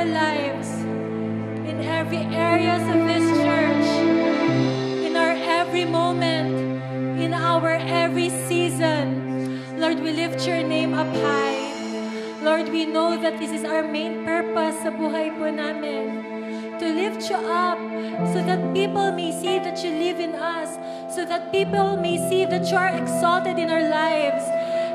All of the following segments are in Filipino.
lives, in every areas of this church, in our every moment, in our every season. Lord, we lift your name up high. Lord, we know that this is our main purpose sa buhay po namin. To lift you up so that people may see that you live in us, so that people may see that you are exalted in our lives.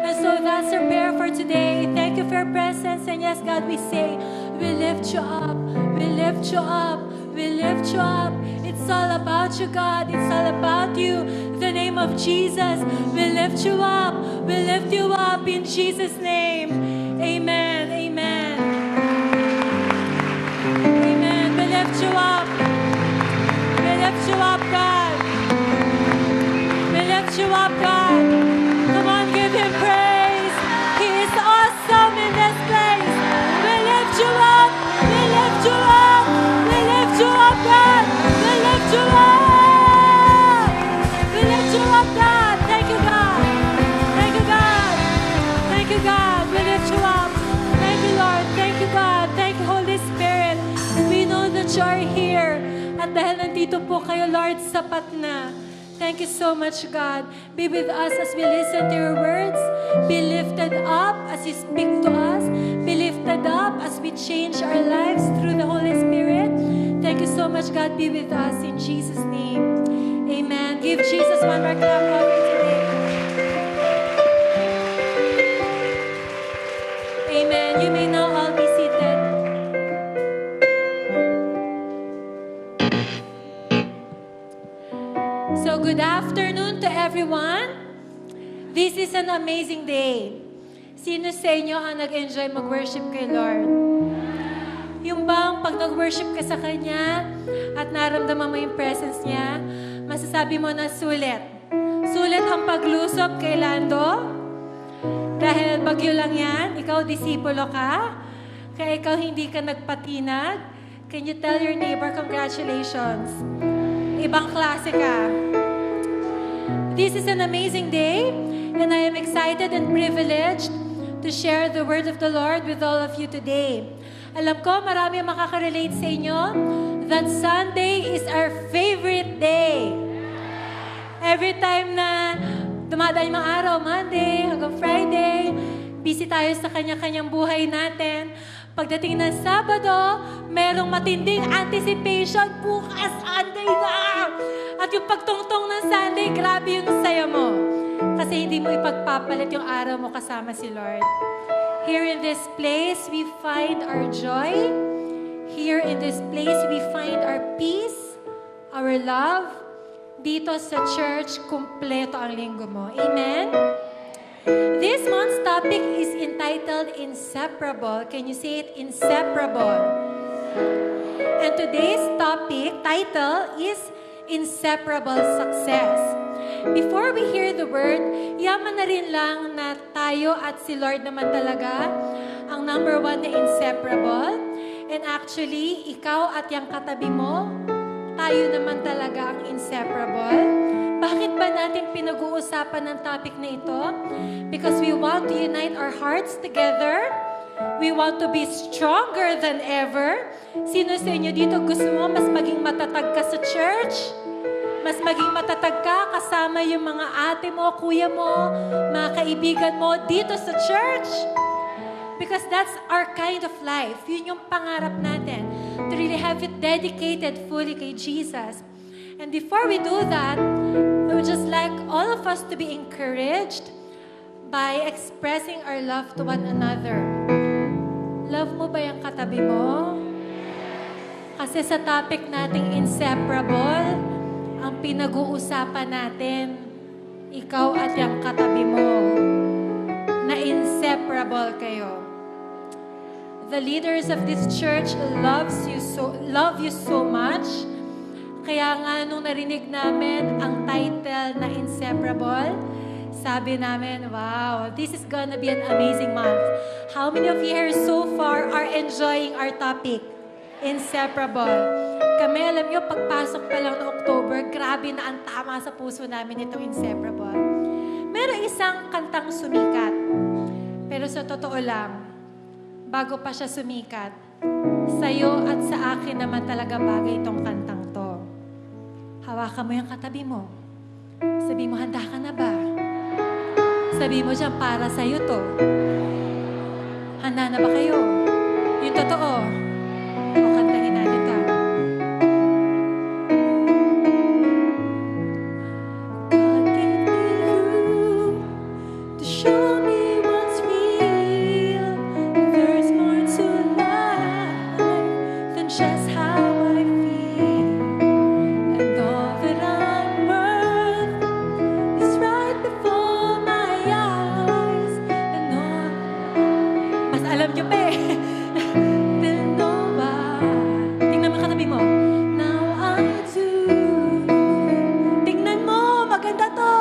And so that's our prayer for today. Thank you for your presence. And yes, God, we say, we lift you up. We lift you up. We lift you up. It's all about you, God. It's all about you. The name of Jesus. We lift you up. We lift you up in Jesus' name. Amen. Amen. Amen. We lift you up. We lift you up, God. We lift you up, God. Come on, give him praise. He is awesome in this place. We lift you up. We lift you up. We lift you up, God. We lift you up. We lift you up, God. Thank you, God. Thank you, God. Thank you, God. We lift you up. Thank you, Lord. Thank you, God. Thank you, Holy Spirit. And we know that you are here. At dahil nandito po kayo, Lord, sapat na. Thank you so much, God. Be with us as we listen to your words. Be lifted up as you speak to us. Be lifted up as we change our lives through the Holy Spirit. Thank you so much, God. Be with us in Jesus' name. Amen. Give Jesus one more clap offering today. Amen. You may now all be seated. So good afternoon to everyone. This is an amazing day. Sino sa inyo ang nag-enjoy mag-worship kay Lord? Yung bang pag nag-worship ka sa Kanya at naramdaman mo yung presence niya, masasabi mo na sulit. Sulit ang paglusob kay Lando. Dahil bagyo lang yan, ikaw disipulo ka, kaya ikaw hindi ka nagpatinag. Can you tell your neighbor, congratulations? Ibang klase ka. This is an amazing day, and I am excited and privileged to share the word of the Lord with all of you today. Alam ko, marami ang makaka-relate sa inyo that Sunday is our favorite day. Every time na dumadaan yung mga araw, Monday hanggang Friday, busy tayo sa kanya-kanyang buhay natin. Pagdating ng Sabado, merong matinding anticipation. Bukas, Sunday na! At yung pagtungtong ng Sunday, grabe yung saya mo. Kasi hindi mo ipagpapalit yung araw mo kasama si Lord. Here in this place, we find our joy. Here in this place, we find our peace, our love. Dito sa church, kumpleto ang linggo mo. Amen? This month's topic is entitled Inseparable. Can you say it? Inseparable. And today's title is Inseparable Success. Before we hear the word, yaman na rin lang na tayo at si Lord naman talaga ang number one na inseparable. And actually, ikaw at yung katabi mo, tayo naman talaga ang inseparable. Bakit ba natin pinag-uusapan ng topic na ito? Because we want to unite our hearts together. We want to be stronger than ever. Sino sa inyo dito gusto mo mas maging matatag ka sa church? Mas maging matatag ka kasama yung mga ate mo, kuya mo, mga kaibigan mo dito sa church? Because that's our kind of life. Yun yung pangarap natin. To really have it dedicated fully kay Jesus. And before we do that, I would just like all of us to be encouraged by expressing our love to one another. Love mo ba yung katabi mo? Kasi sa topic nating inseparable, ang pinag-uusapan natin, ikaw at yung katabi mo, na inseparable kayo. The leaders of this church love you so much. Kaya nga, nung narinig namin ang title na Inseparable, sabi namin, wow, this is gonna be an amazing month. How many of you here so far are enjoying our topic? Inseparable. Kami, alam nyo, pagpasok pa lang ng October, grabe na ang tama sa puso namin itong Inseparable. Meron isang kantang sumikat. Pero sa totoo lang, bago pa siya sumikat, Sa'yo at sa akin naman talaga bagay itong kantang to. Hawakan mo yung katabi mo. Sabi mo, handa ka na ba? Sabi mo dyan, para sa'yo to. Handa na ba kayo? Yung totoo. O kantahin natin ka. God gave me you to show me what's real. There's more to life than just how I feel. And all that I'm worth is right before my eyes. And all, mas alam nyo pa eh. Then know why. Tingnan mo katabi mo. Now I do. Tingnan mo, maganda to.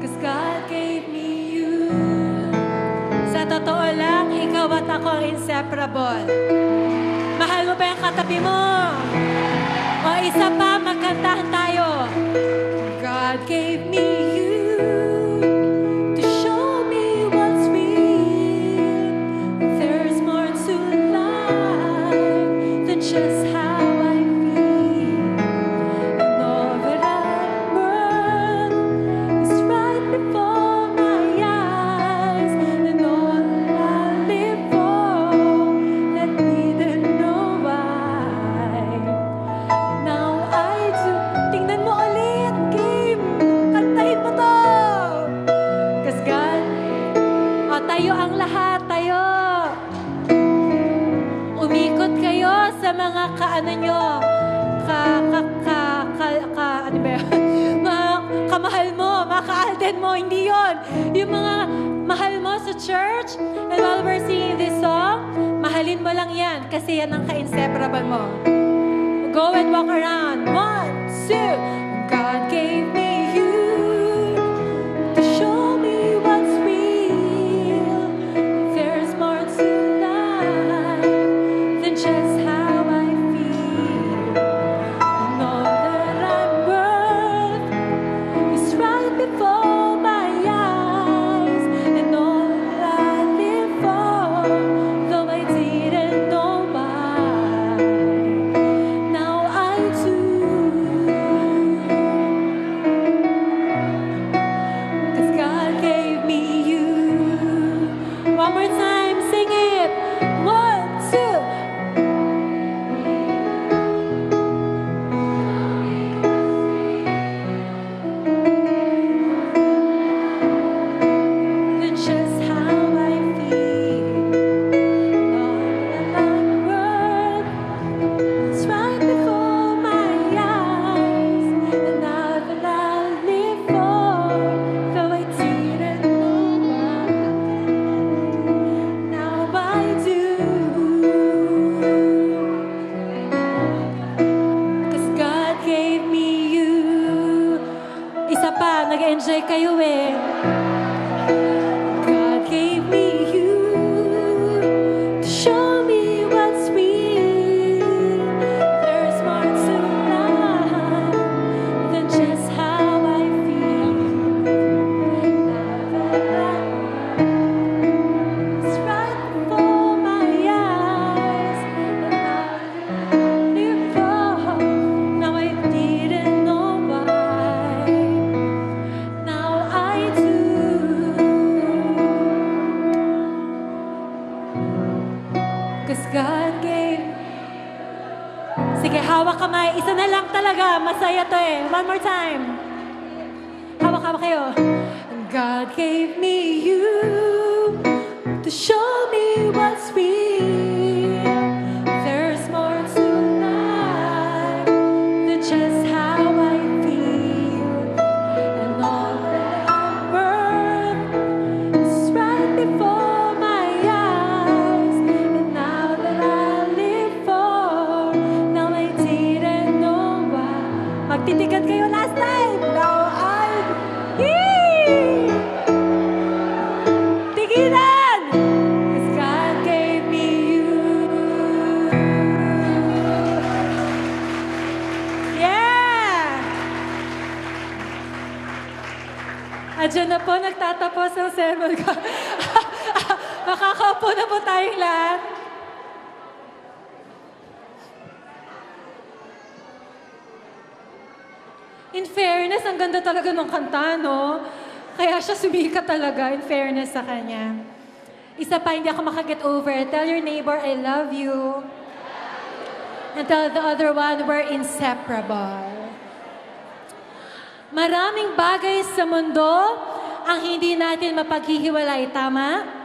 'Cause God gave me you. Sa totoo lang, ikaw at ako ang inseparable. Mahal mo pa yung katabi mo. O isa pa, magkantahan tayo. God gave me you to show me what's real. There's more to life than just how I feel. And all that I'm worth is right before my eyes. And all I live for, let me then know why. Now I do. Tingnan mo ulit, Kim. Kantahin mo to. 'Cause God, o tayo ang lahat, tayo. Umikot kayo sa mga kaano nyo, ano ba yun? Mga kamahal mo, mga ka-Alden mo, hindi yon. Yung mga mahal mo sa church, and while we're singing this song, mahalin mo lang yan, kasi yan ang ka-inseparable mo. Go and walk around. 1, 2. God gave me you to show me what's real. There's more to life than just how I feel. And all that I'm worth is right before my eyes. And all I live for, though I didn't know why. Now I do. 'Cause God gave me you. One more time, sing it. 1, 2. Then just how I feel. All that I'm worth is right before my eyes. And now that I live for, though I didn't know why. Now I do. 'Cause God gave me you. Isa pa, nag-enjoy kayo eh. God gave me you to show me what's real. There's more to life than just how I feel. Now that it's right before my eyes, and now live for. Now I didn't know why. Now I do. 'Cause God gave. Sige, hawak kamay. Isa na lang talaga. Masaya to eh. One more time. Hawak kayo. God gave me you to show me what's real. There's more to life than just how I feel. And all that I'm worth is right before my eyes. And now that I live for, now I didn't know why. Magtitigan kayo last time. Now I... Yee! Tigilan! 'Cause God gave me you. Yeah! Adyan na po, nagtatapos ang sermon ko. Makakaupo na po tayong lahat. In fairness, ang ganda talaga ng kanta, no? Kaya siya sumikat talaga, in fairness sa kanya. Isa pa, hindi ako makaget over. Tell your neighbor, I love you. And tell the other one, we're inseparable. Maraming bagay sa mundo ang hindi natin mapaghihiwalay, tama?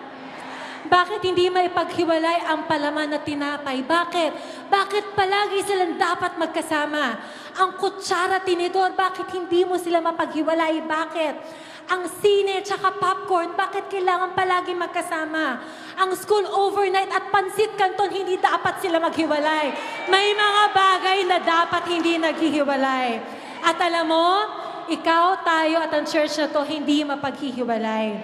Bakit hindi maipaghiwalay ang palaman na tinapay? Bakit? Bakit palagi silang dapat magkasama? Ang kutsara, tinidor, bakit hindi mo sila mapaghiwalay? Bakit? Ang sine tsaka popcorn, bakit kailangan palagi magkasama? Ang school overnight at pansit canton, hindi dapat sila maghiwalay. May mga bagay na dapat hindi naghihiwalay. At alam mo, ikaw, tayo at ang church na to hindi mapaghihiwalay.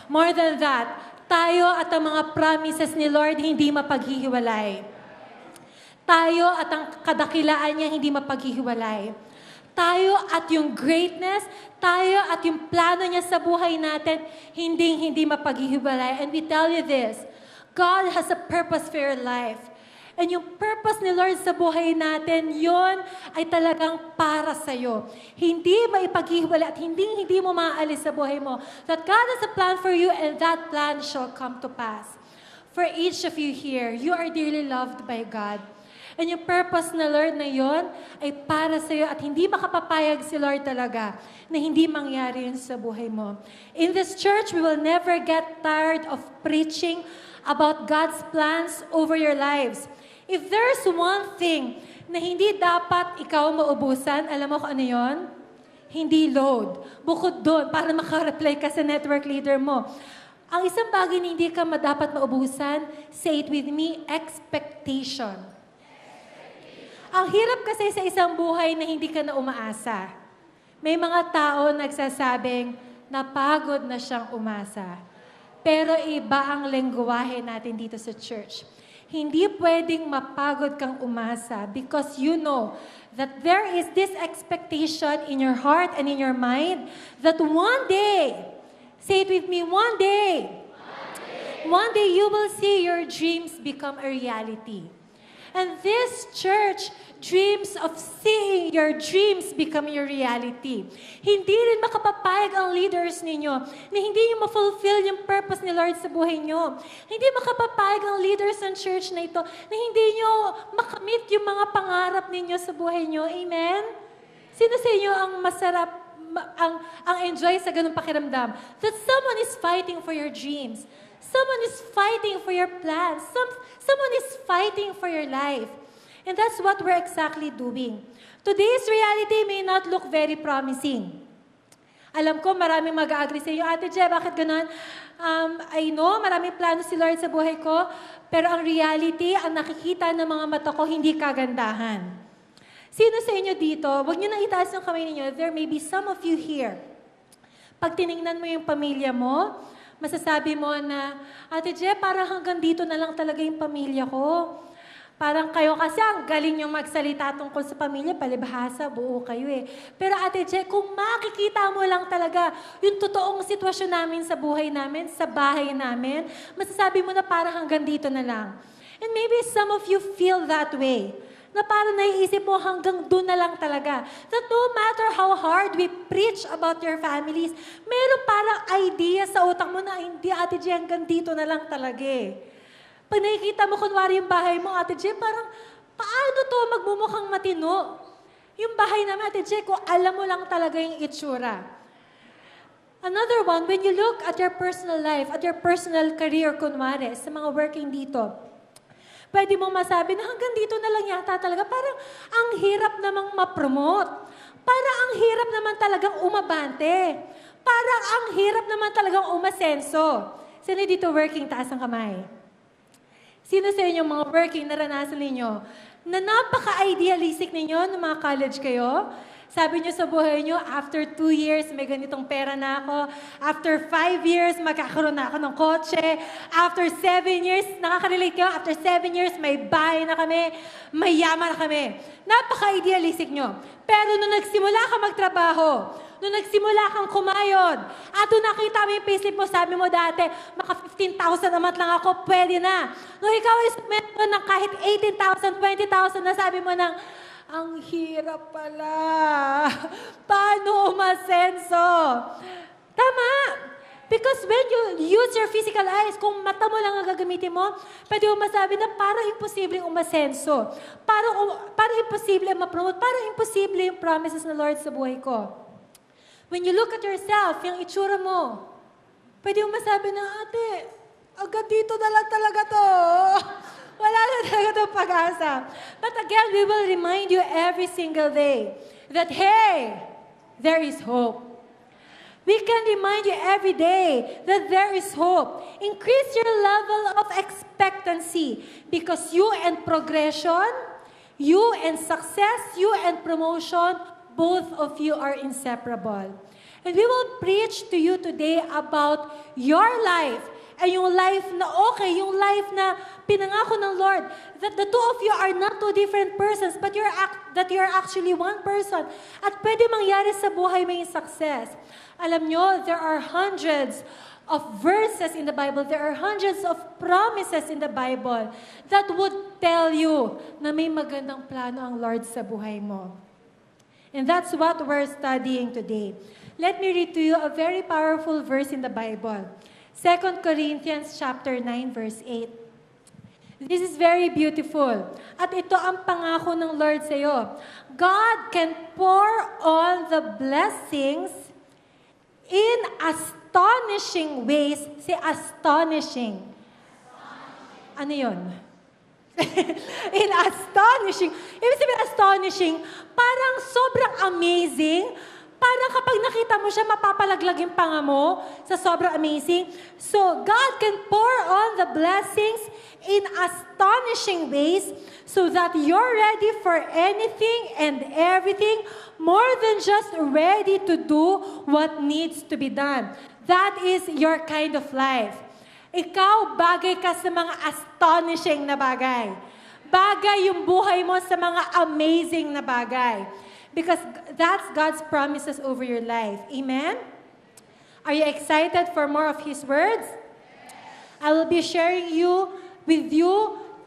More than that, tayo at ang mga promises ni Lord hindi mapaghihiwalay. Tayo at ang kadakilaan niya hindi mapaghihiwalay. Tayo at yung greatness, tayo at yung plano niya sa buhay natin, hindi mapaghihiwalay. And we tell you this, God has a purpose for your life. And yung purpose ni Lord sa buhay natin, yon ay talagang para sa'yo. Hindi maipaghihiwalay at hindi mo maaalis sa buhay mo. That God has a plan for you and that plan shall come to pass. For each of you here, you are dearly loved by God. And yung purpose na Lord na yon ay para sa'yo at hindi makapapayag si Lord talaga na hindi mangyari yun sa buhay mo. In this church, we will never get tired of preaching about God's plans over your lives. If there's one thing na hindi dapat ikaw maubusan, alam mo kung ano yun? Hindi load. Bukod doon, para makareply ka sa network leader mo. Ang isang bagay na hindi ka dapat maubusan, say it with me, expectation. Ang hirap kasi sa isang buhay na hindi ka na umaasa. May mga tao nagsasabing, napagod na siyang umasa. Pero iba ang lengguwahe natin dito sa church. Hindi pwedeng mapagod kang umasa because you know that there is this expectation in your heart and in your mind that one day, say it with me, one day you will see your dreams become a reality. And this church dreams of seeing your dreams become your reality. Hindi rin makapapayag ang leaders ninyo na hindi nyo ma-fulfill yung purpose ni Lord sa buhay nyo. Hindi makapapayag ang leaders ng church na ito na hindi nyo makamit yung mga pangarap ninyo sa buhay nyo. Amen? Sino sa inyo ang masarap, ang enjoy sa ganung pakiramdam? That someone is fighting for your dreams. Someone is fighting for your plans. Someone is fighting for your life. And that's what we're exactly doing. Today's reality may not look very promising. Alam ko, maraming mag-agree sa iyo, Ate Je, bakit ganun? I know, maraming plano si Lord sa buhay ko, pero ang reality, ang nakikita ng mga mata ko, hindi kagandahan. Sino sa inyo dito, huwag niyo na itaas yung kamay ninyo, there may be some of you here. Pag tinignan mo yung pamilya mo, masasabi mo na, Ate Je, parang hanggang dito na lang talaga yung pamilya ko. Parang kayo kasi ang galing yung magsalita tungkol sa pamilya, palibhasa, buo kayo eh. Pero Ate Je, kung makikita mo lang talaga yung totoong sitwasyon namin sa buhay namin, sa bahay namin, masasabi mo na parang hanggang dito na lang. And maybe some of you feel that way. Na parang naiisip mo hanggang doon na lang talaga. That no matter how hard we preach about your families, meron parang idea sa utak mo na hindi, Ate Je, hanggang dito na lang talaga eh. Pag nakikita mo kunwari yung bahay mo, Ate Je, parang paano to magmumukhang matino? Yung bahay namin, Ate Je, kung alam mo lang talaga yung itsura. Another one, when you look at your personal life, at your personal career, kunwari, sa mga working dito, pwede mong masabi na hanggang dito na lang yata talaga. Parang ang hirap namang ma-promote. Parang ang hirap naman talagang umabante. Parang ang hirap naman talagang umasenso. Sino dito working? Taas ang kamay. Sino sa inyo mga working naranasan ninyo na napaka-idealistic ninyo ng mga college kayo? Sabi nyo sa buhay nyo, after 2 years, may ganitong pera na ako. After 5 years, magkakaroon na ako ng kotse. After 7 years, nakaka-relate kayo, after 7 years, may bahay na kami, may yaman na kami. Napaka-idealistic nyo. Pero nung nagsimula ka magtrabaho, nung nagsimula kang kumayod, at nung nakita mo yung payslip mo, sabi mo dati, maka 15,000 a month lang ako, pwede na. Nung ikaw is meron ng kahit 18,000, 20,000, na sabi mo ng, ang hirap pala. Paano umasenso? Tama! Because when you use your physical eyes, kung mata mo lang ang gagamitin mo, pwede mo masabi na parang imposible umasenso. Parang imposible ma-promote. Parang imposible yung promises ng Lord sa buhay ko. When you look at yourself, yung itsura mo, pwede mo masabi na, ate, agad dito na lang talaga to. Wala na talaga itong pag-asa. But again, we will remind you every single day that, hey, there is hope. We can remind you every day that there is hope. Increase your level of expectancy because you and progression, you and success, you and promotion, both of you are inseparable. And we will preach to you today about your life and yung life na okay, yung life na pinangako ng Lord, that the two of you are not two different persons, but that you're actually one person. At pwede mangyari sa buhay may success. Alam nyo, there are hundreds of verses in the Bible, there are hundreds of promises in the Bible that would tell you na may magandang plano ang Lord sa buhay mo. And that's what we're studying today. Let me read to you a very powerful verse in the Bible. 2 Corinthians chapter 9, verse 8. This is very beautiful. At ito ang pangako ng Lord sa iyo. God can pour all the blessings in astonishing ways. Say astonishing. Ano yun? In astonishing. Ibig sabihin astonishing, parang sobrang amazing. Parang kapag nakita mo siya, mapapalaglag yung panga mo sa sobrang amazing. So, God can pour on the blessings in astonishing ways so that you're ready for anything and everything, more than just ready to do what needs to be done. That is your kind of life. Ikaw, bagay ka sa mga astonishing na bagay. Bagay yung buhay mo sa mga amazing na bagay. Because that's God's promises over your life. Amen? Are you excited for more of His words? I will be sharing with you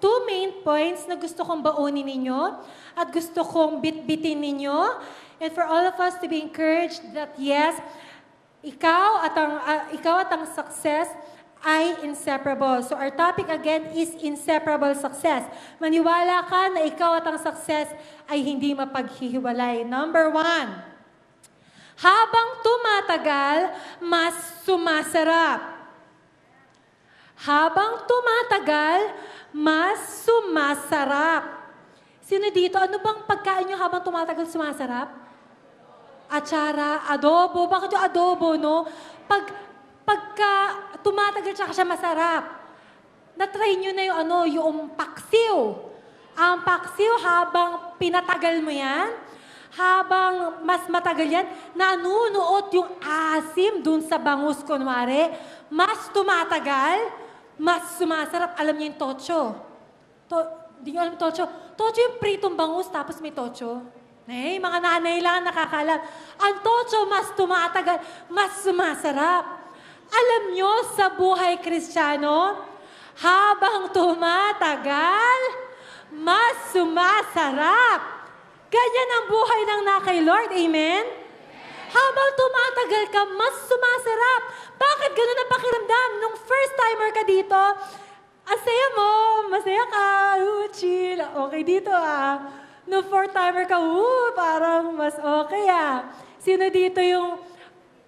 two main points na gusto kong baunin ninyo at gusto kong bitbitin ninyo. And for all of us to be encouraged that yes, ikaw at ang success ay inseparable. So our topic again is inseparable success. Maniwala ka na ikaw at ang success ay hindi mapaghihiwalay. Number 1, habang tumatagal, mas sumasarap. Habang tumatagal, mas sumasarap. Sino dito? Ano bang pagkain nyo habang tumatagal sumasarap? Atsara, adobo. Bakit yung adobo, no? Pagka tumatagal siya masarap. Na-try nyo na yung paksiw. Ang paksiw, habang pinatagal mo yan, habang mas matagal yan, nanunuot yung asim dun sa bangus, kunwari, mas tumatagal, mas sumasarap. Alam niyo yung tocho? Hindi nyo alam yung tocho? Tocho yung pritong bangus, tapos may tocho. Mga nanay lang nakakalam. Ang tocho, mas tumatagal, mas sumasarap. Alam nyo, sa buhay Kristiyano, habang tumatagal, mas sumasarap. Ganyan ang buhay ng kay Lord. Amen? Habang tumatagal ka, mas sumasarap. Bakit ganun ang pakiramdam? Nung first timer ka dito, ang saya mo, masaya ka, chill, okay dito Nung fourth timer ka, parang mas okay Sino dito yung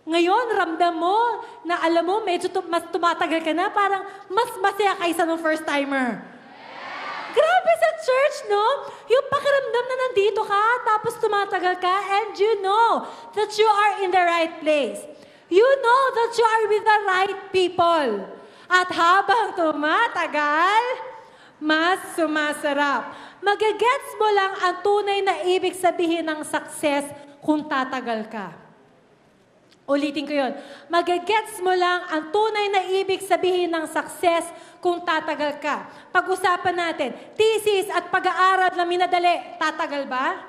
ngayon, ramdam mo na alam mo, medyo mas tumatagal ka na, parang mas masaya kaysa nung first timer. Grabe sa church, no? Yung pakiramdam na nandito ka, tapos tumatagal ka, and you know that you are in the right place. You know that you are with the right people. At habang tumatagal, mas sumasarap. Magagets mo lang ang tunay na ibig sabihin ng success kung tatagal ka. Ulitin ko yun. Magagets mo lang ang tunay na ibig sabihin ng success kung tatagal ka. Pag-usapan natin, thesis at pag-aaral na minadali, tatagal ba?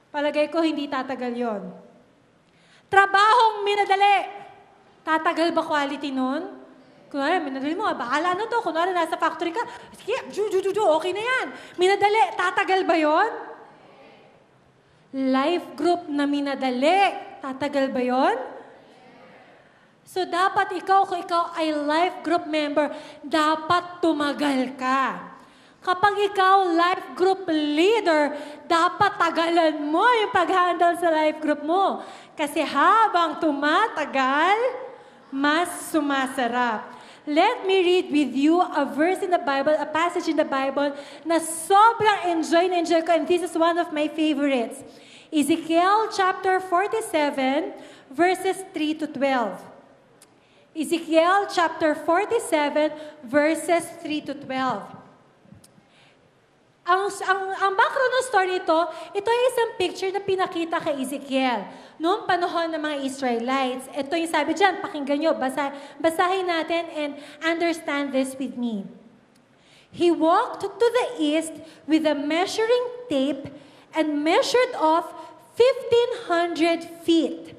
Palagay ko hindi tatagal yon. Trabahong minadali, tatagal ba quality nun? kunwari, minadali mo, bahala na to. Kunwari, nasa factory ka, sige, okay na yan. Minadali, tatagal ba yon? Life group na minadali, tatagal ba yon? So, dapat ikaw, kung ikaw ay life group member, dapat tumagal ka. Kapag ikaw life group leader, dapat tagalan mo yung pag-handle sa life group mo. Kasi habang tumatagal, mas sumasarap. Let me read with you a verse in the Bible, a passage in the Bible na sobrang enjoy ko, and this is one of my favorites. Ezekiel chapter 47, verses 3 to 12. Ezekiel chapter 47, verses 3 to 12. Ang background ng story ito ay isang picture na pinakita kay Ezekiel noong panahon ng mga Israelites. Ito yung sabi dyan, pakinggan nyo, basahin natin and understand this with me. He walked to the east with a measuring tape and measured off 1,500 feet,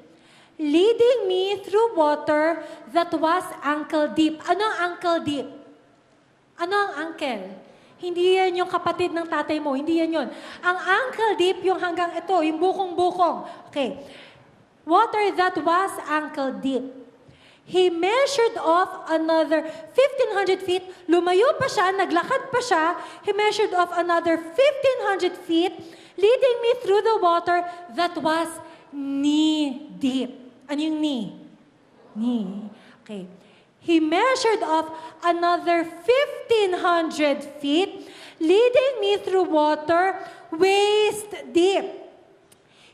leading me through water that was ankle deep. Ano ang ankle deep? Ano ang ankle? Hindi yan yung kapatid ng tatay mo. Hindi yan yun. Ang ankle deep, yung hanggang ito, yung bukong-bukong. Okay. Water that was ankle deep. He measured off another 1,500 feet. Lumayo pa siya, naglakad pa siya. He measured off another 1,500 feet, leading me through the water that was knee deep. Ano yung knee? Knee. Okay. He measured off another 1,500 feet, leading me through water waist deep.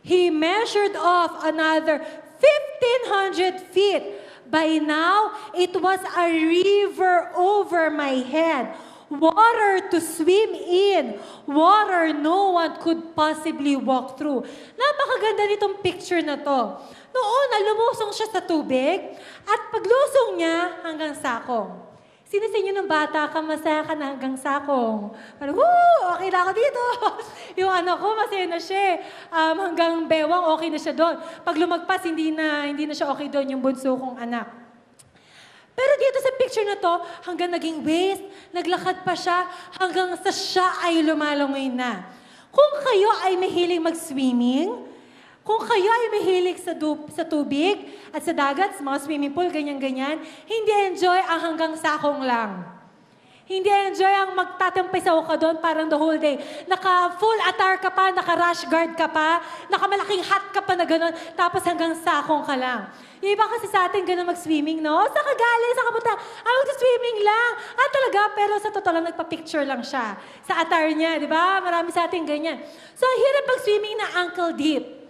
He measured off another 1,500 feet. By now, it was a river over my head. Water to swim in. Water no one could possibly walk through. Napakaganda nitong picture na to. Noon, lumusong siya sa tubig at paglusong niya hanggang sakong. Sino sa inyo ng bata ka, masaya ka na hanggang sakong? Parang, okay na ako dito. Yung anak ko, masaya na siya. Hanggang bewang, okay na siya doon. Pag lumagpas, hindi na siya okay doon, yung bunso kong anak. Pero dito sa picture na to, hanggang naging waist, naglakad pa siya, hanggang sa siya ay lumalangoy na. Kung kayo ay mahilig mag-swimming, kung kayo ay mahilig sa tubig at sa dagat, sa mga swimming pool, ganyan-ganyan, hindi enjoy ang hanggang sakong lang. Hindi enjoy ang magtatampisaw ka doon parang the whole day. Naka-full attire ka pa, naka-rash guard ka pa, naka-malaking hat ka pa na gano'n, tapos hanggang sakong ka lang. Yung iba kasi sa atin gano'n mag-swimming, no? Sa kagaling, sa kapunta, mag-swimming lang. Talaga, pero sa totoo lang, nagpa-picture lang siya. Sa attire niya, di ba? Marami sa atin ganyan. So, hirap mag-swimming na ankle deep.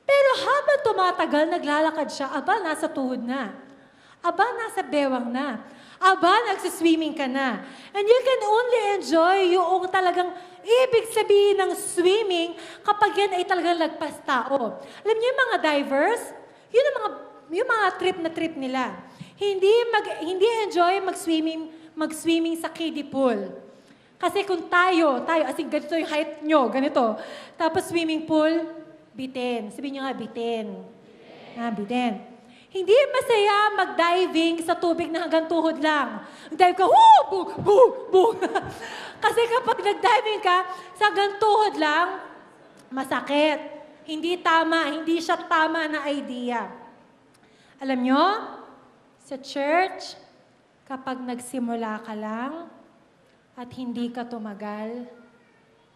Pero habang tumatagal, naglalakad siya, nasa tuhod na. Nasa bewang na. Nagsiswimming ka na. And you can only enjoy yung talagang ibig sabihin ng swimming kapag yan ay talagang lagpas tao. Alam niyo yung mga divers, yung mga trip nila. Hindi enjoy mag-swimming sa kiddie pool. Kasi kung tayo, as in ganito yung height nyo, ganito. Tapos swimming pool, bitin. Sabihin nyo nga, bitin. Bitin. Hindi masaya mag-diving sa tubig na hanggang tuhod lang. Dive ka, boom. Kasi kapag nag-diving ka, sa hanggang tuhod lang, masakit. Hindi siya tama na idea. Alam nyo, sa church, kapag nagsimula ka lang at hindi ka tumagal,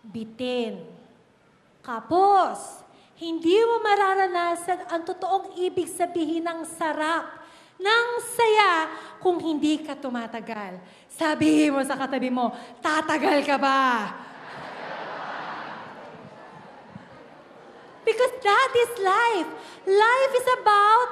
bitin. Kapos, hindi mo mararanasan ang totoong ibig sabihin ng sarap, ng saya, kung hindi ka tumatagal. Sabihin mo sa katabi mo, tatagal ka ba? Because that is life. Life is about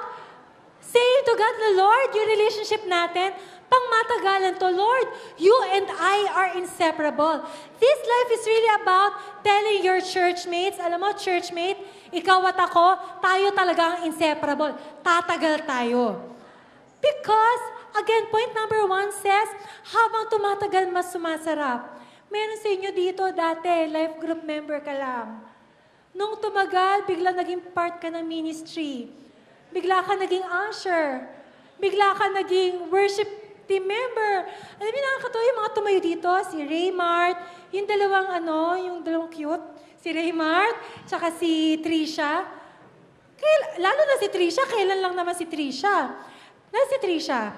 saying to God, the Lord, yung relationship natin, pang matagalan to, Lord, you and I are inseparable. This life is really about telling your churchmates, alam mo, churchmate, ikaw at ako, tayo talaga ang inseparable. Tatagal tayo. Because, again, point number 1 says, habang tumatagal, mas sumasarap. Meron sa inyo dito dati, life group member ka lang. Nung tumagal, bigla naging part ka ng ministry. Bigla ka naging usher. Bigla ka naging worship team member. Alam niyo, nakakatawa yung mga tumayo dito, si Raymart, yung dalawang cute, si Raymart, tsaka si Trisha. Lalo na si Trisha, kailan lang naman si Trisha? Si Trisha.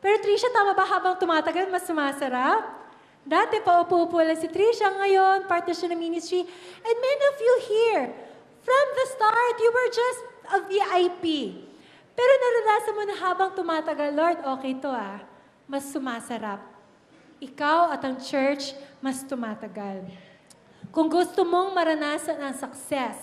Pero Trisha, tama ba habang tumatagal, mas sumasarap? Dati paupo-upo lang si Trisha, ngayon, part na siya ng ministry. And many of you here, from the start, you were just a VIP. Pero naranasan mo na habang tumatagal, Lord, okay to mas sumasarap. Ikaw at ang church, mas tumatagal. Kung gusto mong maranasan ang success,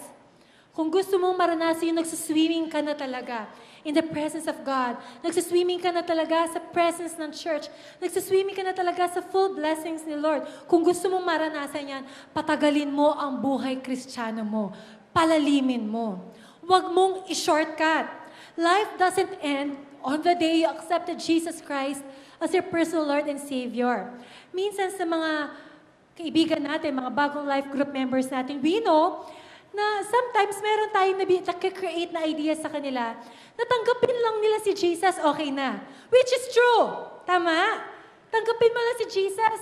kung gusto mong maranasan yung nagsaswimming ka na talaga in the presence of God, nagsaswimming ka na talaga sa presence ng church, nagsaswimming ka na talaga sa full blessings ni Lord, kung gusto mong maranasan yan, patagalin mo ang buhay Kristiyano mo. Palalimin mo. Huwag mong i-shortcut. Life doesn't end on the day you accepted Jesus Christ as your personal Lord and Savior. Minsan sa mga kaibigan natin, mga bagong life group members natin, we know na sometimes meron tayong nag-create na ideas sa kanila na tanggapin lang nila si Jesus, okay na. Which is true. Tama? Tanggapin mo lang si Jesus,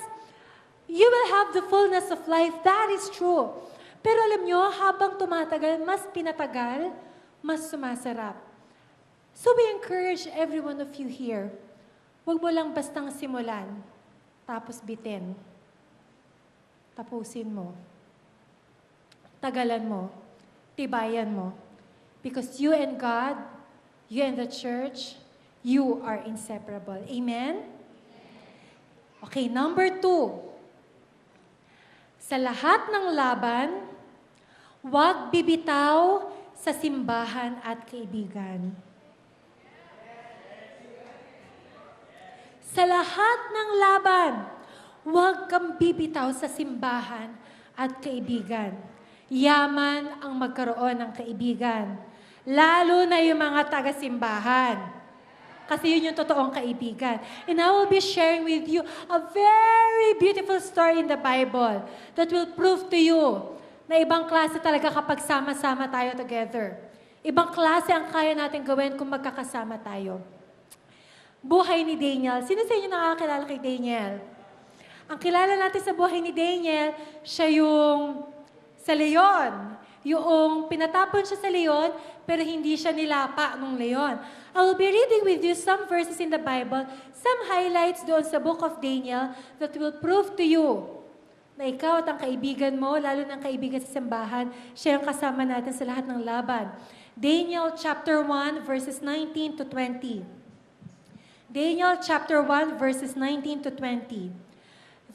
you will have the fullness of life. That is true. Pero alam nyo, habang tumatagal, mas pinatagal, mas sumasarap. So we encourage every one of you here, huwag mo lang bastang simulan, tapos bitin. Tapusin mo. Tagalan mo. Tibayan mo. Because you and God, you and the church, you are inseparable. Amen? Okay, number 2. Sa lahat ng laban, huwag bibitaw sa simbahan at kaibigan. Sa lahat ng laban, huwag kang bibitaw sa simbahan at kaibigan. Yaman ang magkaroon ng kaibigan. Lalo na yung mga taga-simbahan. Kasi yun yung totoong kaibigan. And I will be sharing with you a very beautiful story in the Bible that will prove to you na ibang klase talaga kapag sama-sama tayo together. Ibang klase ang kaya natin gawin kung magkakasama tayo. Buhay ni Daniel. Sino sa inyo nakakilala kay Daniel? Ang kilala natin sa buhay ni Daniel, siya yung sa leon. Yung pinatapon siya sa leon, pero hindi siya nilapa nung leon. I will be reading with you some verses in the Bible, some highlights doon sa book of Daniel that will prove to you na ikaw at ang kaibigan mo, lalo ng kaibigan sa simbahan, siya yung kasama natin sa lahat ng laban. Daniel chapter 1, verses 19 to 20. Daniel chapter 1, verses 19 to 20.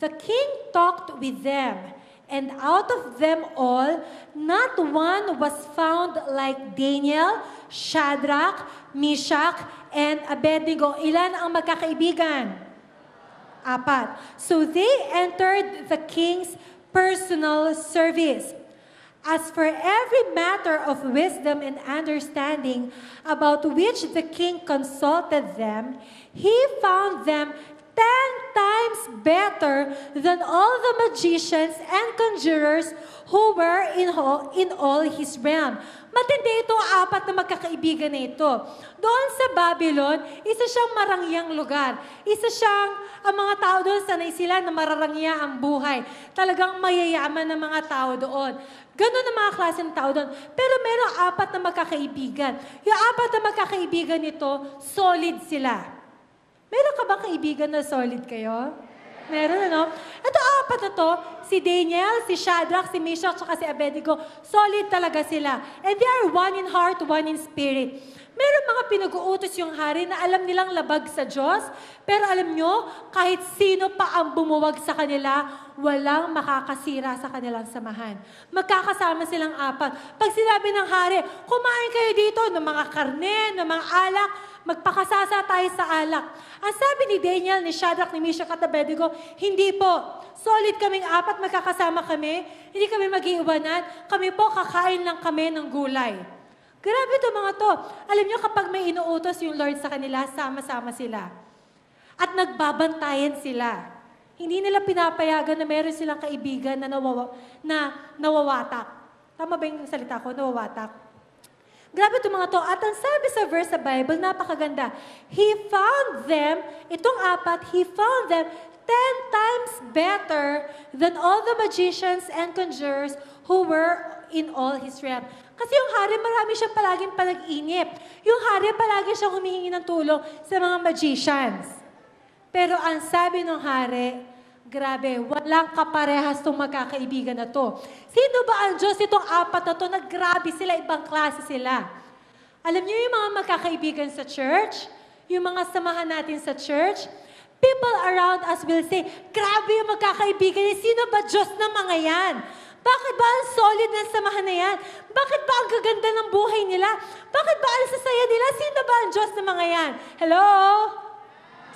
The king talked with them, and out of them all, not one was found like Daniel, Shadrach, Meshach, and Abednego. Ilan ang magkakaibigan? 4. So they entered the king's personal service. As for every matter of wisdom and understanding about which the king consulted them, he found them 10 times better than all the magicians and conjurers who were in all his realm. Matindi ito, 4 na magkakaibigan na ito. Doon sa Babylon, isa siyang marangyang lugar. Isa siyang, ang mga tao doon, sanay sila na mararangya ang buhay. Talagang mayayaman ng mga tao doon. Ganon ang mga klase ng tao doon. Pero merong 4 na magkakaibigan. Yung 4 na magkakaibigan nito, solid sila. Meron ka bang kaibigan na solid kayo? Meron, ano? Ito 4 na to, si Daniel, si Shadrach, si Meshach, at si Abednego, solid talaga sila. And they are one in heart, one in spirit. Meron mga pinag-uutos yung hari na alam nilang labag sa Diyos, pero alam nyo, kahit sino pa ang bumuwag sa kanila, walang makakasira sa kanilang samahan. Magkakasama silang 4. Pag sinabi ng hari, kumain kayo dito ng mga karne, ng mga alak, magpakasasa tayo sa alak. Ang sabi ni Daniel, ni Shadrach, ni Meshach at Abednego, hindi po. Solid kaming 4, magkakasama kami. Hindi kami mag-iiwanan. Kami po, kakain lang kami ng gulay. Grabe ito mga to. Alam nyo, kapag may inuutos yung Lord sa kanila, sama-sama sila. At nagbabantayan sila. Hindi nila pinapayagan na meron silang kaibigan na nawawatak. Tama ba yung salita ko? Nawawatak. Grabe itong mga to. At ang sabi sa verse sa Bible, napakaganda. He found them, itong apat, he found them 10 times better than all the magicians and conjurers who were in all his realm. Kasi yung hari, marami siyang palaging panag-inip. Yung hari, palagi siyang humihingi ng tulong sa mga magicians. Pero ang sabi ng hari, grabe, walang kaparehas tong magkakaibigan na to. Sino ba ang Diyos itong apat na to na grabe sila, ibang klase sila? Alam niyo yung mga magkakaibigan sa church? Yung mga samahan natin sa church? People around us will say, grabe yung magkakaibigan niya. Sino ba Diyos ng mga yan? Bakit ba ang solid ng samahan na yan? Bakit ba ang gaganda ng buhay nila? Bakit ba ang sasaya nila? Sino ba ang Diyos ng mga yan? Hello?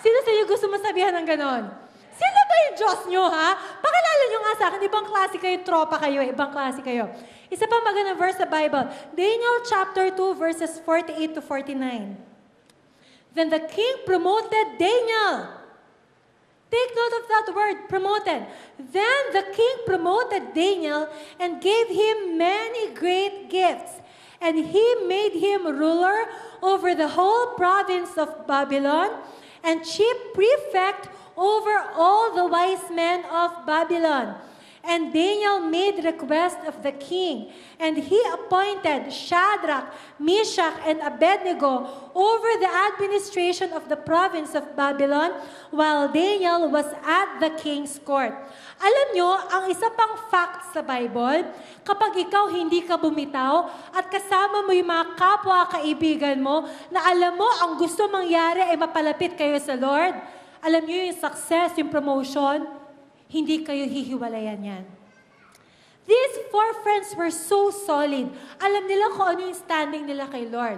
Sino sa iyo gusto masabihan ng ganon? Sino ba yung Diyos nyo, ha? Pakilala nyo nga sa akin, ibang klase kayo, tropa kayo, ibang klase kayo. Isa pa magandang verse sa Bible, Daniel chapter 2, verses 48 to 49. Then the king promoted Daniel. Take note of that word, promoted. Then the king promoted Daniel and gave him many great gifts. And he made him ruler over the whole province of Babylon and chief prefect over all the wise men of Babylon. And Daniel made request of the king, and he appointed Shadrach, Meshach, and Abednego over the administration of the province of Babylon, while Daniel was at the king's court. Alam nyo, ang isa pang fact sa Bible, kapag ikaw hindi ka bumitaw at kasama mo yung mga kapwa-kaibigan mo na alam mo ang gusto mangyari ay mapalapit kayo sa Lord, alam nyo yung success, yung promotion, hindi kayo hihiwalayan yan. These four friends were so solid. Alam nila kung ano yung standing nila kay Lord.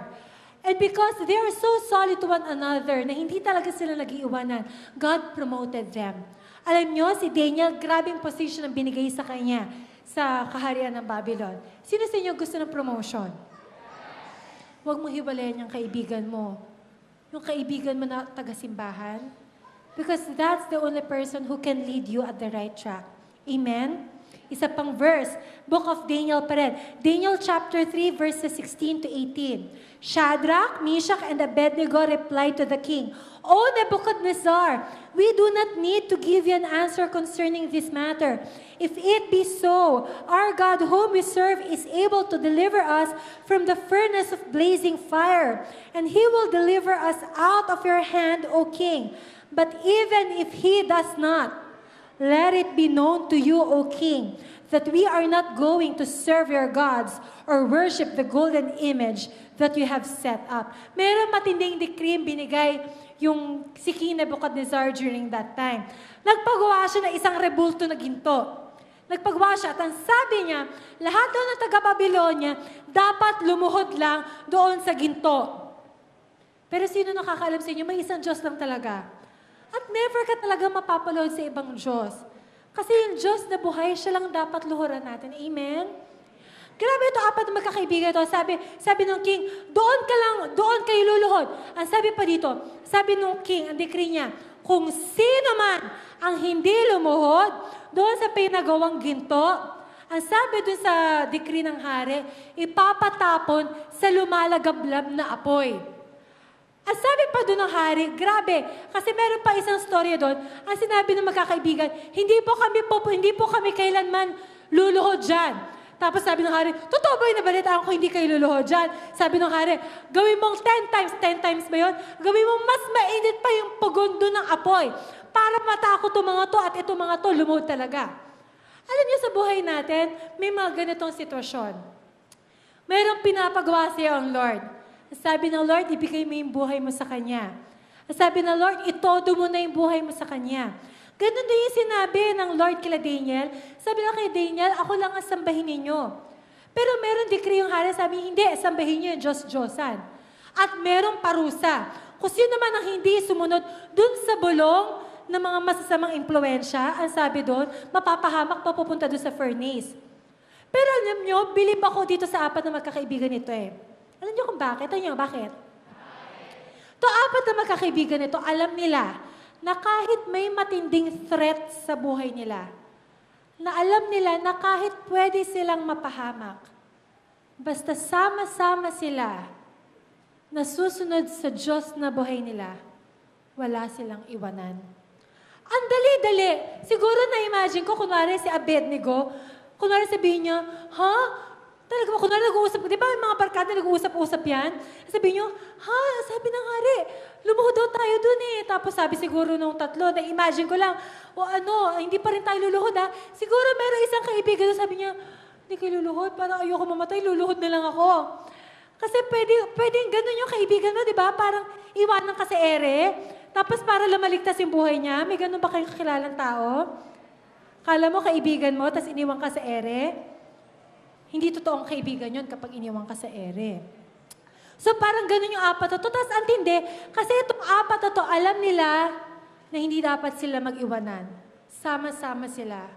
And because they are so solid to one another, na hindi talaga sila nag-iiwanan, God promoted them. Alam nyo, si Daniel, grabing position ang binigay sa kanya sa kaharian ng Babylon. Sino sa inyo gusto ng promotion? Huwag mo hiwalayan yung kaibigan mo. Yung kaibigan mo na taga-simbahan. Because that's the only person who can lead you at the right track. Amen? Isa pang verse, Book of Daniel pa rin. Daniel chapter 3, verses 16 to 18. Shadrach, Meshach, and Abednego replied to the king, O Nebuchadnezzar, we do not need to give you an answer concerning this matter. If it be so, our God whom we serve is able to deliver us from the furnace of blazing fire, and he will deliver us out of your hand, O king. But even if he does not, let it be known to you, O king, that we are not going to serve your gods or worship the golden image that you have set up. Meron matinding decree binigay yung si King Nebuchadnezzar during that time. Nagpagawa siya ng isang rebulto na ginto. Nagpagawa siya at ang sabi niya, lahat daw ng taga-Babylonia dapat lumuhod lang doon sa ginto. Pero sino nakakaalam sa inyo? May isang Diyos lang talaga. At never ka talaga mapapalood sa ibang Diyos. Kasi yung Diyos na buhay, siya lang dapat luhuran natin. Amen? Grabe ito, apat na magkakaibigan ito. Sabi ng king, doon kayo luluhod. Ang sabi pa dito, sabi ng king, ang decree niya, kung sino man ang hindi lumuhod, doon sa pinagawang ginto, ang sabi doon sa decree ng hari, ipapatapon sa lumalagablab na apoy. Ang sabi pa doon ng hari, grabe, kasi meron pa isang storya doon, ang sinabi ng magkakaibigan, hindi po kami kailanman luluhod dyan. Tapos sabi ng hari, totoo ba yung nabalitaan ko hindi kayo luluhod dyan? Sabi ng hari, gawin mong 10 times ba yun? Gawin mong mas mainit pa yung pagundo ng apoy para matakot itong mga to at itong mga to lumuhod talaga. Alam niyo sa buhay natin, may mga ganitong sitwasyon. Mayroong pinapagawa sa iyo ang Lord. Sabi ng Lord, ibigay mo yung buhay mo sa Kanya. Sabi ng Lord, itodo mo na yung buhay mo sa Kanya. Ganun din yung sinabi ng Lord kila Daniel. Sabi lang kay Daniel, ako lang ang sambahin ninyo. Pero meron decree yung hari, sabi, hindi, sambahin niyo yung Diyos-Diyosan. At merong parusa. Kung sino naman ang hindi sumunod dun sa bulong ng mga masasamang impluensya, ang sabi doon, mapapahamak, papupunta doon sa furnace. Pero alam nyo, bilib ako dito sa apat na magkakaibigan nito eh. Alam niyo kung bakit? Alam niyo bakit? To apat na magkakaibigan nito, alam nila na kahit may matinding threat sa buhay nila, na alam nila na kahit pwede silang mapahamak, basta sama-sama sila, nasusunod sa Diyos na buhay nila, wala silang iwanan. Ang dali-dali. Siguro na-imagine ko, kunwari si Abednego, kunwari sabihin niya, ha? Talaga ba? Kunwari nag-uusap, di ba yung mga barkada nag-uusap-usap yan? Sabihin niyo, ha? Sabi ng hari, lumuhod daw tayo dun eh. Tapos sabi siguro nung tatlo, na-imagine ko lang, o ano, hindi pa rin tayo luluhod ha? Siguro meron isang kaibigan doon, sabi niya, hindi kayo luluhod, parang ayoko mamatay, luluhod na lang ako. Kasi pwedeng ganun yung kaibigan mo, di ba? Parang iwanan ka sa ere, tapos para lumaligtas yung buhay niya. May ganun ba kayong kakilalang tao? Kala mo kaibigan mo, tapos iniwan ka sa ere? Hindi totoong kaibigan yun kapag iniwan ka sa ere. So parang ganun yung apat na to. Tapos antindi, kasi itong apat na to, alam nila na hindi dapat sila mag-iwanan. Sama-sama sila.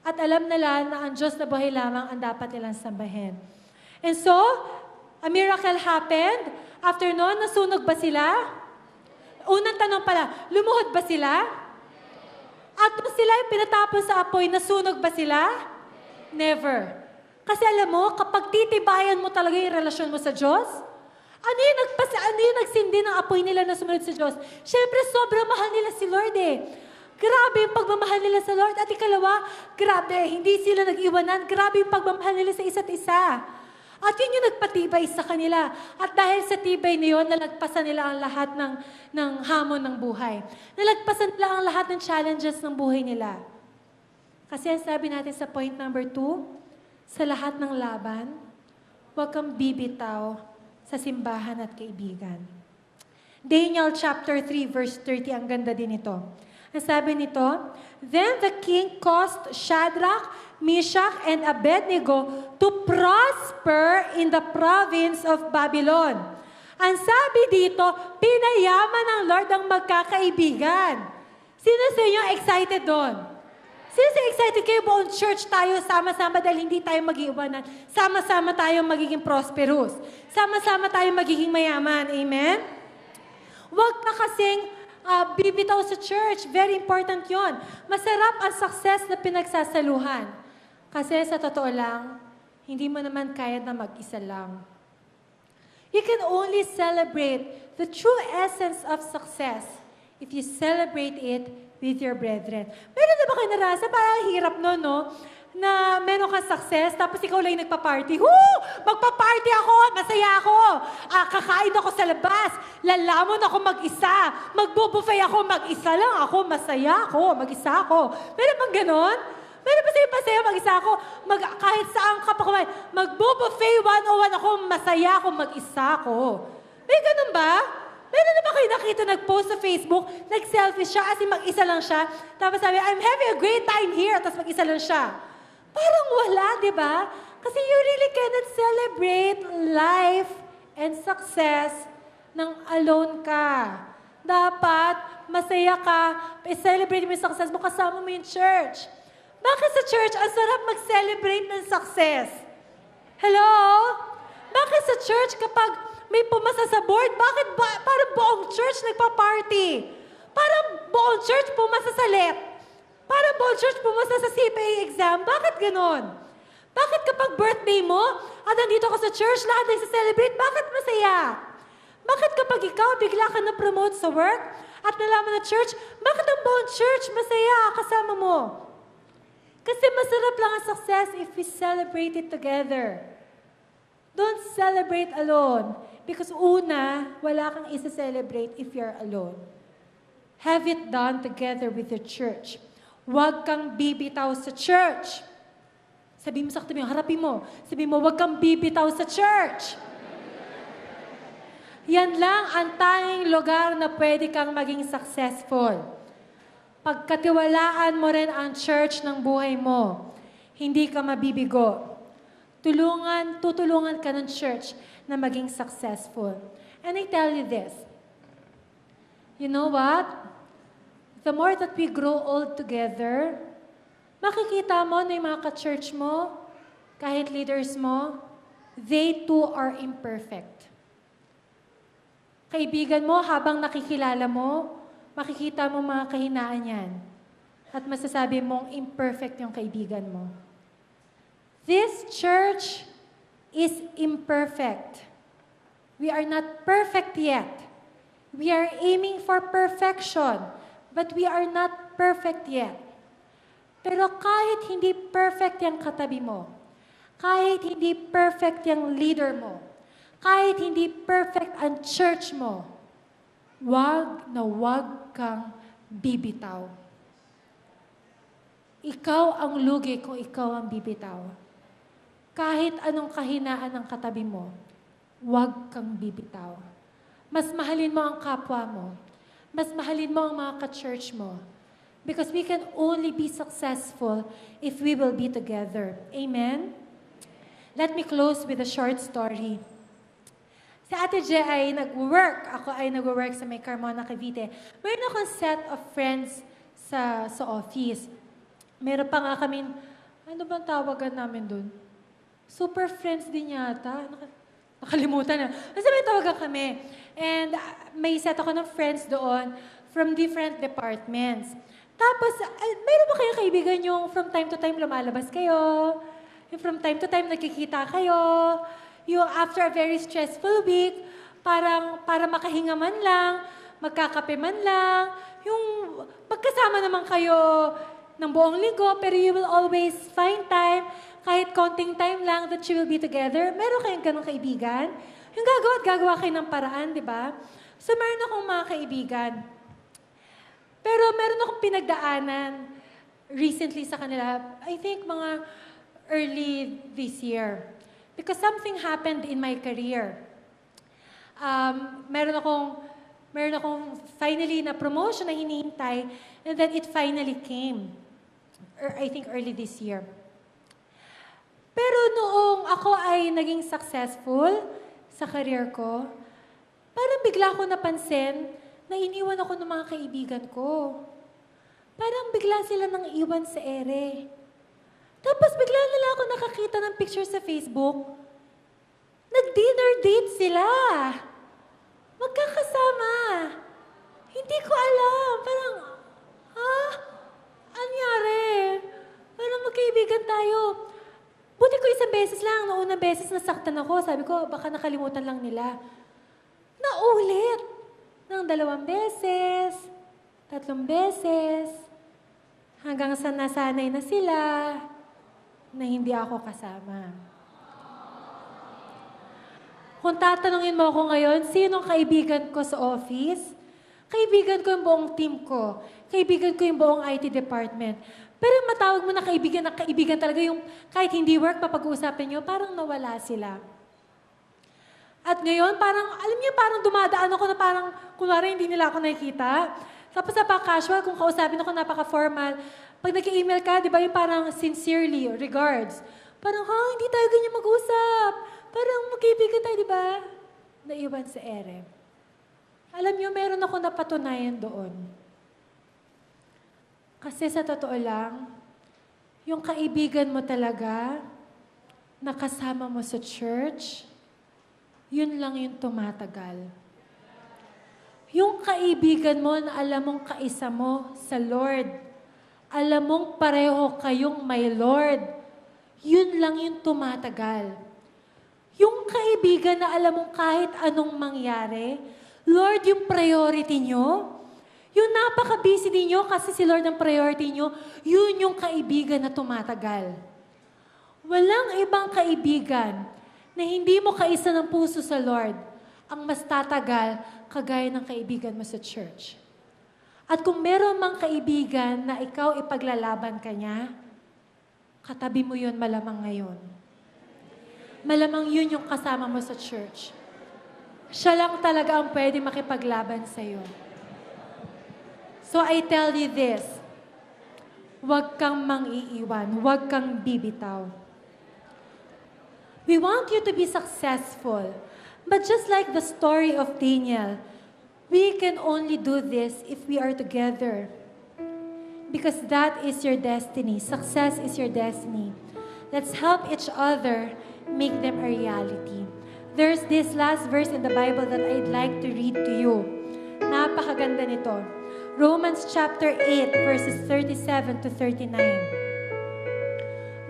At alam nila na ang Diyos na buhay lamang ang dapat nilang sambahin. And so, a miracle happened. After noon, nasunog ba sila? Unang tanong pala, lumuhod ba sila? At nung sila yung pinatapon sa apoy, nasunog ba sila? Never. Kasi alam mo, kapag titibayan mo talaga yung relasyon mo sa Diyos, ano yung nagsindi ng apoy nila na sumunod sa Diyos? Siyempre, sobrang mahal nila si Lord eh. Grabe yung pagmamahal nila sa Lord. At ikalawa, grabe, hindi sila nag-iwanan. Grabe yung pagmamahal nila sa isa't isa. At yun yung nagpatibay sa kanila. At dahil sa tibay na yun, nalagpasan nila ang lahat ng hamon ng buhay. Nalagpasan nila ang lahat ng challenges ng buhay nila. Kasi ang sabi natin sa point number 2, sa lahat ng laban, huwag kang bibitaw sa simbahan at kaibigan. Daniel chapter 3 verse 30, ang ganda din ito. Ang sabi nito, then the king caused Shadrach, Meshach, and Abednego to prosper in the province of Babylon. Ang sabi dito, pinayaman ng Lord ang magkakaibigan. Sino sa inyo excited doon? Sino sa excited kayo buong church tayo, sama-sama dahil hindi tayo mag-iwanan. Sama-sama tayo magiging prosperous. Sama-sama tayo magiging mayaman. Amen? Huwag ka kasing bibitaw sa church. Very important yon. Masarap ang success na pinagsasaluhan. Kasi sa totoo lang, hindi mo naman kaya na mag-isa lang. You can only celebrate the true essence of success if you celebrate it with your brethren. Meron na ba kayo narasa? Parang hirap no? Na meron kang success, tapos ikaw lang yung nagpa-party. Woo! Magpa-party ako! Masaya ako! Kakain ako sa labas. Lalamon ako mag-isa. Magbo-buffet ako mag-isa lang ako. Masaya ako. Mag-isa ako. Meron bang ganon? Meron ba sa'yo masaya mag-isa ako? Kahit saan ka pa kumain. Magbo-buffet 101 ako. Masaya ako. Mag-isa ako. May ganon ba? Meron na ba kayo nakita nag-post sa Facebook, nag-selfie siya, as in mag-isa lang siya, tapos sabi, I'm having a great time here, tapos mag-isa lang siya. Parang wala, di ba? Kasi you really cannot celebrate life and success nang alone ka. Dapat, masaya ka, i-celebrate mo yung success mo, kasama mo yung church. Bakit sa church, ang sarap mag-celebrate ng success? Hello? Bakit sa church, kapag may pumasa sa board, bakit parang buong church nagpa-party? Parang buong church pumasa sa LEP. Parang buong church pumasa sa CPA exam. Bakit ganon? Bakit kapag birthday mo, at nandito ka sa church, lahat nagsa-celebrate, bakit masaya? Bakit kapag ikaw bigla ka na-promote sa work, at nalaman na church, bakit ang buong church masaya kasama mo? Kasi masarap lang ang success if we celebrate it together. Don't celebrate alone. Because una, wala kang isa-celebrate if you're alone. Have it done together with the church. Huwag kang bibitaw sa church. Sabi mo sa katabi mo, harapin mo. Sabi mo, huwag kang bibitaw sa church. Yan lang ang tanging lugar na pwede kang maging successful. Pagkatiwalaan mo rin ang church ng buhay mo, hindi ka mabibigo. Tutulungan ka ng church na maging successful. And I tell you this, you know what? The more that we grow old together, makikita mo na yung mga ka-church mo, kahit leaders mo, they too are imperfect. Kaibigan mo, habang nakikilala mo, makikita mo mga kahinaan yan. At masasabi mong imperfect yung kaibigan mo. This church is imperfect. We are not perfect yet. We are aiming for perfection, but we are not perfect yet. Pero kahit hindi perfect yung katabi mo, kahit hindi perfect yung leader mo, kahit hindi perfect ang church mo, wag na wag kang bibitaw. Ikaw ang lugi kung ikaw ang bibitaw. Kahit anong kahinaan ng katabi mo, wag kang bibitaw. Mas mahalin mo ang kapwa mo. Mas mahalin mo ang mga ka-church mo. Because we can only be successful if we will be together. Amen? Let me close with a short story. Si Ate Je ay nag-work. Ako ay nag-work sa may Carmona, Cavite. Meron akong set of friends sa office. Meron pa nga kami, ano bang tawagan namin doon? Super friends din yata. Nakalimutan na. Basta may tawagan kami. And may set ako ng friends doon from different departments. Tapos, mayroon ba kayong kaibigan yung from time to time lumalabas kayo? Yung from time to time nagkikita kayo? Yung after a very stressful week, para makahinga man lang, magkakape man lang, yung magkasama naman kayo ng buong linggo, pero you will always find time, kahit konting time lang that you will be together. Meron kayong ganong kaibigan? Yung gagawa kayo ng paraan, di ba? So, meron akong mga kaibigan. Pero meron akong pinagdaanan recently sa kanila, I think mga early this year. Because something happened in my career. Meron akong finally na promotion na hinihintay, and then it finally came. I think early this year. Pero noong ako ay naging successful sa career ko, parang bigla ko napansin na iniwan ako ng mga kaibigan ko. Parang bigla sila nang iwan sa ere. Tapos bigla nila ako nakakita ng picture sa Facebook. Nag-dinner date sila. Magkakasama. Hindi ko alam. Parang, anyari? Parang magkaibigan tayo. Buti ko isang beses lang. Noong unang beses nasaktan ako. Sabi ko, baka nakalimutan lang nila. Naulit. Ng 2 beses, 3 beses, hanggang sa nasanay na sila na hindi ako kasama. Kung tatanungin mo ako ngayon, sinong kaibigan ko sa office? Kaibigan ko yung buong team ko. Kaibigan ko yung buong IT department. Pero yung matawag mo na kaibigan talaga yung kahit hindi work, papag-uusapan nyo, parang nawala sila. At ngayon, parang, alam niyo, parang dumadaan ako na parang, kunwari, hindi nila ako nakikita. Tapos napaka-casual, kung kausapin ako, napaka-formal. Pag nag-email ka, di ba, yung parang sincerely, regards. Parang, hindi tayo ganyan mag-usap. Parang magkaibigan tayo, di ba? Naiwan sa ere. Alam niyo, meron ako napatunayan doon. Kasi sa totoo lang, yung kaibigan mo talaga, nakasama mo sa church, yun lang yung tumatagal. Yung kaibigan mo na alam mong kaisa mo sa Lord, alam mong pareho kayong may Lord, yun lang yung tumatagal. Yung kaibigan na alam mong kahit anong mangyari, Lord yung priority nyo, yung napaka-busy ninyo kasi si Lord ang priority nyo, yun yung kaibigan na tumatagal. Walang ibang kaibigan na hindi mo kaisa ng puso sa Lord, ang mas tatagal kagaya ng kaibigan mo sa church. At kung meron mang kaibigan na ikaw ipaglalaban ka niya, katabi mo yun malamang ngayon. Malamang yun yung kasama mo sa church. Siya lang talaga ang pwede makipaglaban sa'yo. So I tell you this, huwag kang mang-iiwan, huwag kang bibitaw. We want you to be successful. But just like the story of Daniel, we can only do this if we are together. Because that is your destiny. Success is your destiny. Let's help each other make them a reality. There's this last verse in the Bible that I'd like to read to you. Napakaganda nito. Romans chapter 8, verses 37 to 39.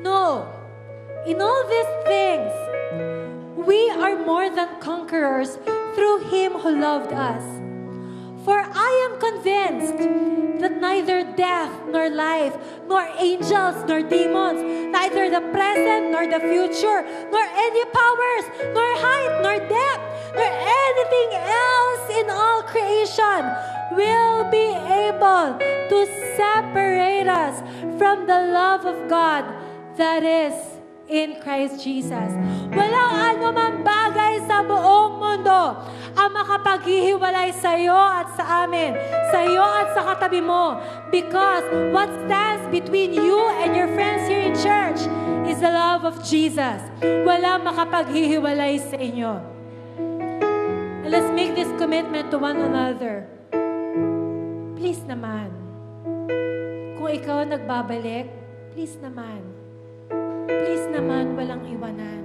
No! In all these things, We are more than conquerors through Him who loved us. For I am convinced that neither death nor life, nor angels nor demons, neither the present nor the future, nor any powers, nor height nor depth, nor anything else in all creation will be able to separate us from the love of God that is in Christ Jesus. Walang anumang bagay sa buong mundo ang makapaghihiwalay sa iyo at sa amin, sa iyo at sa katabi mo. Because what stands between you and your friends here in church is the love of Jesus. Walang makapaghihiwalay sa inyo. And let's make this commitment to one another. Please naman. Kung ikaw nagbabalik, please naman. Please naman, walang iwanan.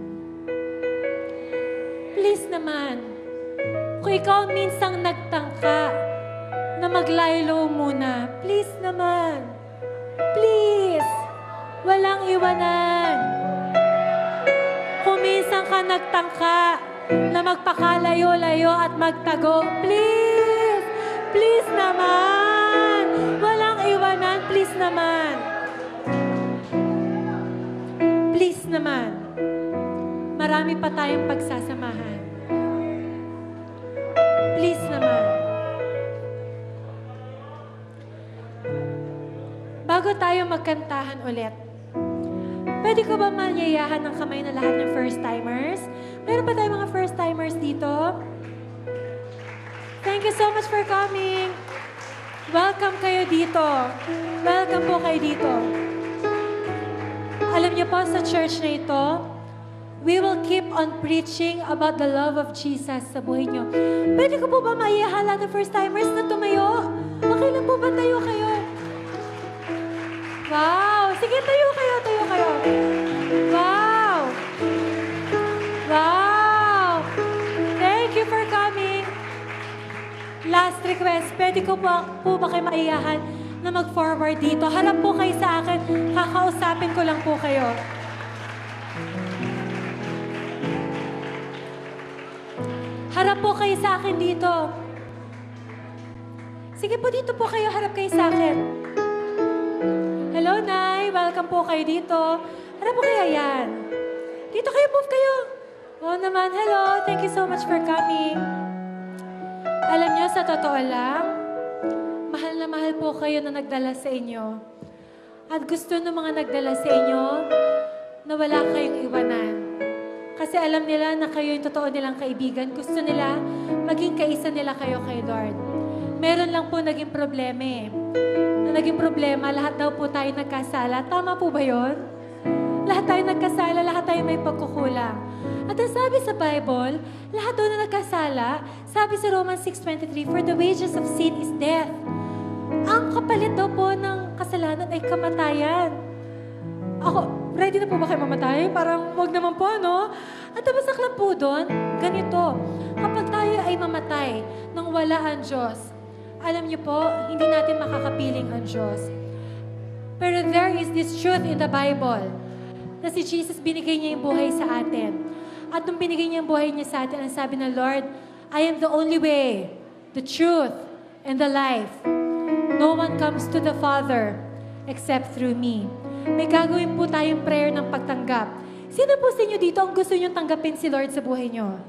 Please naman, kung ikaw minsang nagtangka na maglaylo muna, please naman, please, walang iwanan. Kung minsan ka nagtangka na magpakalayo-layo at magtago, please, please naman, walang iwanan, please naman. Please naman, marami pa tayong pagsasamahan. Please naman. Bago tayo magkantahan ulit, pwede ko ba manyayahan ng kamay na lahat ng first-timers? Meron pa tayong mga first-timers dito? Thank you so much for coming. Welcome kayo dito. Welcome po kayo dito. Alam niyo po, sa church na ito, we will keep on preaching about the love of Jesus sa buhay niyo. Pwede ko po ba maihala ng first-timers na tumayo? Okay lang po ba tayo kayo? Wow! Sige, tayo kayo, tayo kayo. Wow! Wow! Thank you for coming. Last request, pwede ko po ba kayo maiyahan na mag-forward dito? Harap po kayo sa akin. Kakausapin ko lang po kayo. Harap po kayo sa akin dito. Sige po, dito po kayo. Harap kayo sa akin. Hello, Nay. Welcome po kayo dito. Harap po kayo. Yan. Dito kayo, move kayo. Oo naman. Hello. Thank you so much for coming. Alam niyo, sa totoo lang, mahal na mahal po kayo na nagdala sa inyo. At gusto ng mga nagdala sa inyo na wala kayong iwanan. Kasi alam nila na kayo yung totoo nilang kaibigan. Gusto nila maging kaisa nila kayo kay Lord. Meron lang po naging problema eh. Na naging problema, lahat daw po tayo nagkasala. Tama po ba yun? Lahat tayo nagkasala, lahat tayo may pagkukulang. At ang sabi sa Bible, lahat daw na nagkasala, sabi sa Romans 6:23, for the wages of sin is death. Ang kapalit daw po ng kasalanan ay kamatayan. Ako, ready na po ba kayo mamatay? Parang wag naman po, no? At tabasak lang po doon, ganito. Kapag tayo ay mamatay nang wala ang Diyos, alam niyo po, hindi natin makakapiling ang Diyos. Pero there is this truth in the Bible na si Jesus binigay niya yung buhay sa atin. At nung binigay niya yung buhay niya sa atin, ang sabi ng Lord, I am the only way, the truth, and the life. No one comes to the Father except through me. May gagawin po tayong prayer ng pagtanggap. Sino po sa inyo dito ang gusto nyo tanggapin si Lord sa buhay nyo?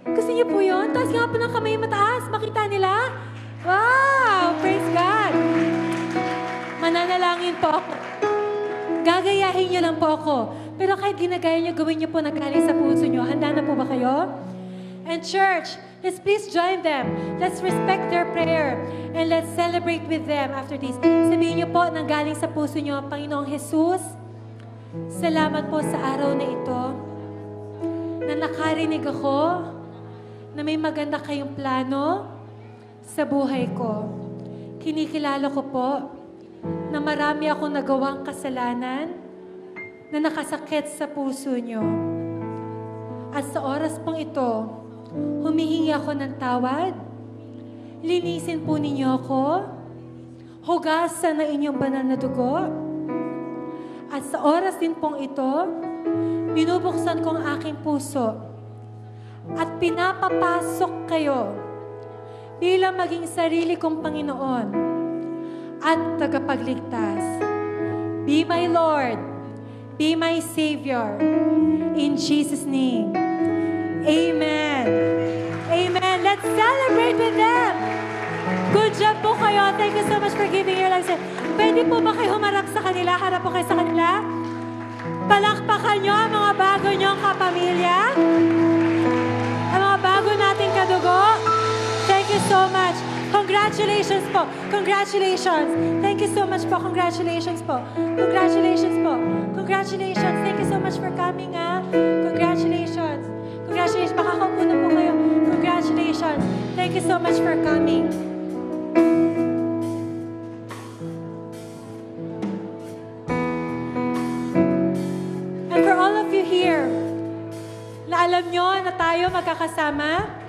Gusto niyo po yun? Taas nga po ng kamay mataas. Makita nila? Wow! Praise God! Mananalangin po ako. Gagayahin niyo lang po ako. Pero kahit ginagaya niyo, gawin niyo po na galing sa puso niyo. Handa na po ba kayo? And church, let's please join them. Let's respect their prayer. And let's celebrate with them after this. Sabihin niyo po nang galing sa puso niyo, Panginoong Jesus, salamat po sa araw na ito na nakarinig ako na may maganda kayong plano sa buhay ko. Kinikilala ko po na marami akong nagawang kasalanan na nakasakit sa puso niyo. At sa oras pong ito, humihingi ako ng tawad. Linisin po ninyo ako. Hugasan na inyong banal na dugo. At sa oras din pong ito, binubuksan ko ang aking puso at pinapapasok kayo bilang maging sarili kong Panginoon at tagapagligtas. Be my Lord, be my Savior, in Jesus' name. Amen. Amen. Let's celebrate with them. Good job po kayo. Thank you so much for giving your lives. Pwede po ba kayo humarap sa kanila? Harap po kayo sa kanila. Palakpakan nyo ang mga bago nyong kapamilya. Ang mga bago nating kadugo. Thank you so much. Congratulations po. Congratulations. Thank you so much po. Congratulations po. Congratulations po. Congratulations. Thank you so much for coming, Congratulations. Congratulations. Makakaupo na po kayo. Congratulations. Thank you so much for coming. And for all of you here, na alam nyo na tayo magkakasama,